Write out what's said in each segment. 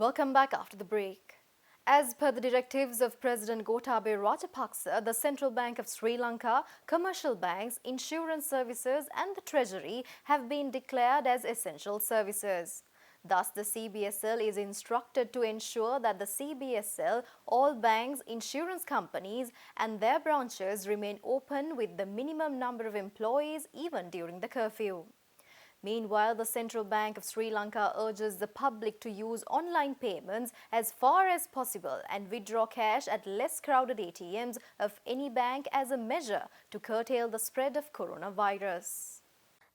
Welcome back after the break. As per the directives of President Gotabaya Rajapaksa, the Central Bank of Sri Lanka, commercial banks, insurance services and the Treasury have been declared as essential services. Thus, the CBSL is instructed to ensure that the CBSL, all banks, insurance companies and their branches remain open with the minimum number of employees even during the curfew. Meanwhile, the Central Bank of Sri Lanka urges the public to use online payments as far as possible and withdraw cash at less crowded ATMs of any bank as a measure to curtail the spread of coronavirus.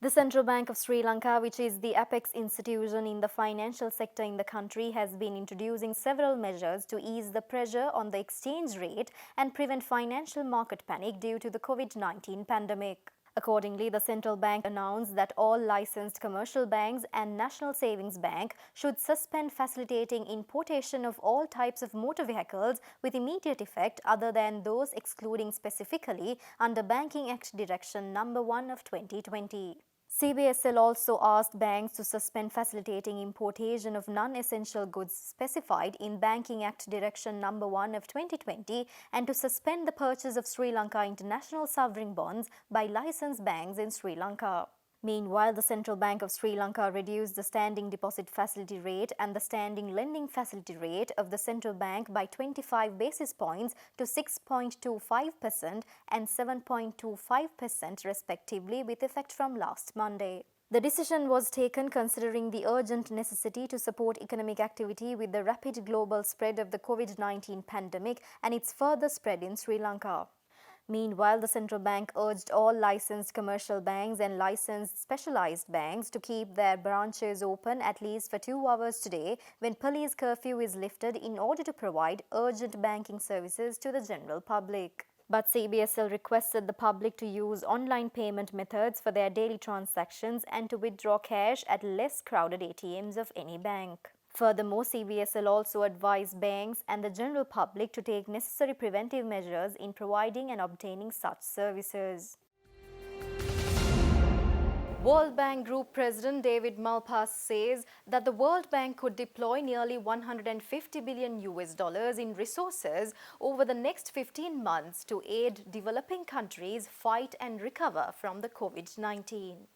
The Central Bank of Sri Lanka, which is the apex institution in the financial sector in the country, has been introducing several measures to ease the pressure on the exchange rate and prevent financial market panic due to the COVID-19 pandemic. Accordingly, the central bank announced that all licensed commercial banks and National Savings Bank should suspend facilitating importation of all types of motor vehicles with immediate effect other than those excluding specifically under Banking Act Direction No. 1 of 2020. CBSL also asked banks to suspend facilitating importation of non-essential goods specified in Banking Act Direction No. 1 of 2020 and to suspend the purchase of Sri Lanka international sovereign bonds by licensed banks in Sri Lanka. Meanwhile, the Central Bank of Sri Lanka reduced the standing deposit facility rate and the standing lending facility rate of the central bank by 25 basis points to 6.25% and 7.25% respectively with effect from last Monday. The decision was taken considering the urgent necessity to support economic activity with the rapid global spread of the COVID-19 pandemic and its further spread in Sri Lanka. Meanwhile, the central bank urged all licensed commercial banks and licensed specialized banks to keep their branches open at least for 2 hours today when police curfew is lifted in order to provide urgent banking services to the general public. But CBSL requested the public to use online payment methods for their daily transactions and to withdraw cash at less crowded ATMs of any bank. Furthermore, CBSL also advised banks and the general public to take necessary preventive measures in providing and obtaining such services. World Bank Group President David Malpass says that the World Bank could deploy nearly $150 billion in resources over the next 15 months to aid developing countries fight and recover from the COVID-19.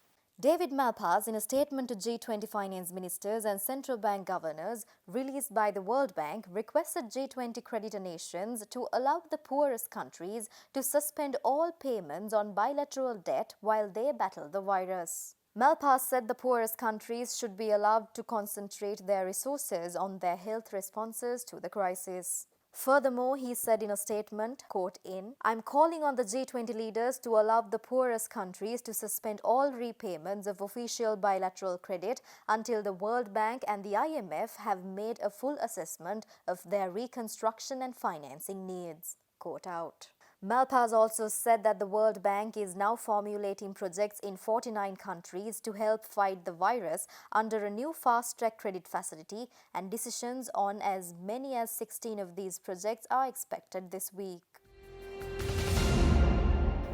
David Malpass, in a statement to G20 finance ministers and central bank governors released by the World Bank, requested G20 creditor nations to allow the poorest countries to suspend all payments on bilateral debt while they battle the virus. Malpass said the poorest countries should be allowed to concentrate their resources on their health responses to the crisis. Furthermore, he said in a statement, quote, I'm calling on the G20 leaders to allow the poorest countries to suspend all repayments of official bilateral credit until the World Bank and the IMF have made a full assessment of their reconstruction and financing needs. Quote out. Malpass also said that the World Bank is now formulating projects in 49 countries to help fight the virus under a new fast-track credit facility, and decisions on as many as 16 of these projects are expected this week.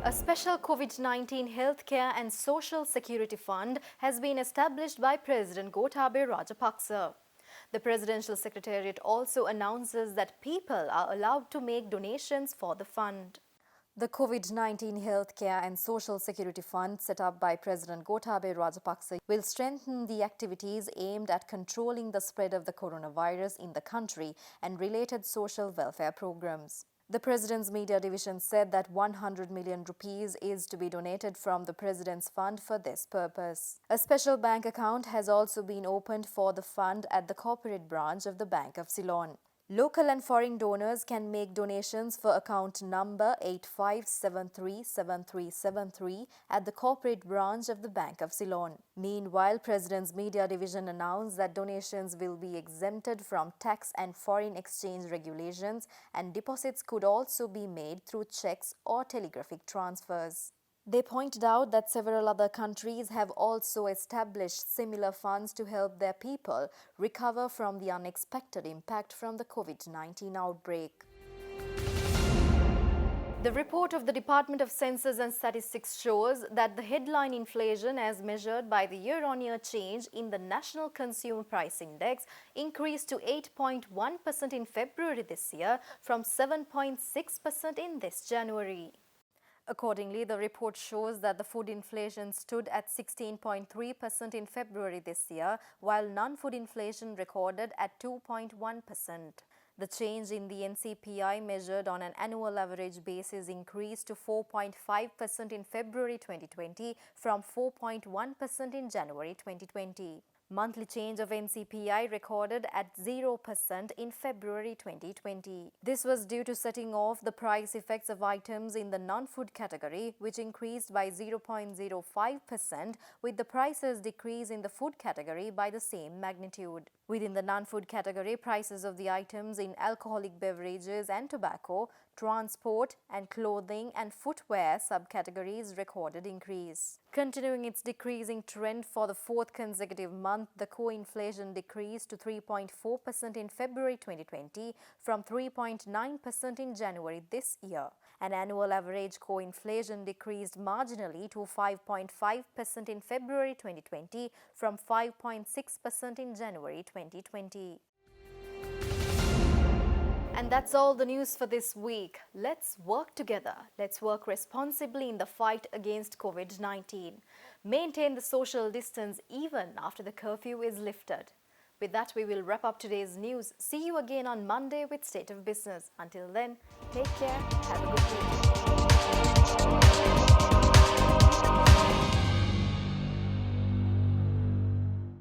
A special COVID-19 healthcare and social security fund has been established by President Gotabaya Rajapaksa. The Presidential Secretariat also announces that people are allowed to make donations for the fund. The COVID-19 Healthcare and Social Security Fund set up by President Gotabaya Rajapaksa will strengthen the activities aimed at controlling the spread of the coronavirus in the country and related social welfare programs. The President's Media Division said that 100 million rupees is to be donated from the President's Fund for this purpose. A special bank account has also been opened for the fund at the corporate branch of the Bank of Ceylon. Local and foreign donors can make donations for account number 85737373 at the corporate branch of the Bank of Ceylon. Meanwhile, President's Media Division announced that donations will be exempted from tax and foreign exchange regulations, and deposits could also be made through checks or telegraphic transfers. They pointed out that several other countries have also established similar funds to help their people recover from the unexpected impact from the COVID-19 outbreak. The report of the Department of Census and Statistics shows that the headline inflation as measured by the year-on-year change in the National Consumer Price Index increased to 8.1% in February this year from 7.6% in this January. Accordingly, the report shows that the food inflation stood at 16.3% in February this year, while non-food inflation recorded at 2.1%. The change in the NCPI measured on an annual average basis increased to 4.5% in February 2020 from 4.1% in January 2020. Monthly change of NCPI recorded at 0% in February 2020. This was due to setting off the price effects of items in the non-food category, which increased by 0.05%, with the prices decrease in the food category by the same magnitude. Within the non-food category, prices of the items in alcoholic beverages and tobacco, transport and clothing and footwear subcategories recorded increase. Continuing its decreasing trend for the fourth consecutive month, the core inflation decreased to 3.4% in February 2020 from 3.9% in January this year. An annual average core inflation decreased marginally to 5.5% in February 2020 from 5.6% in January 2020. And that's all the news for this week. Let's work together. Let's work responsibly in the fight against COVID-19. Maintain the social distance even after the curfew is lifted. With that, we will wrap up today's news. See you again on Monday with State of Business. Until then, take care. Have a good week.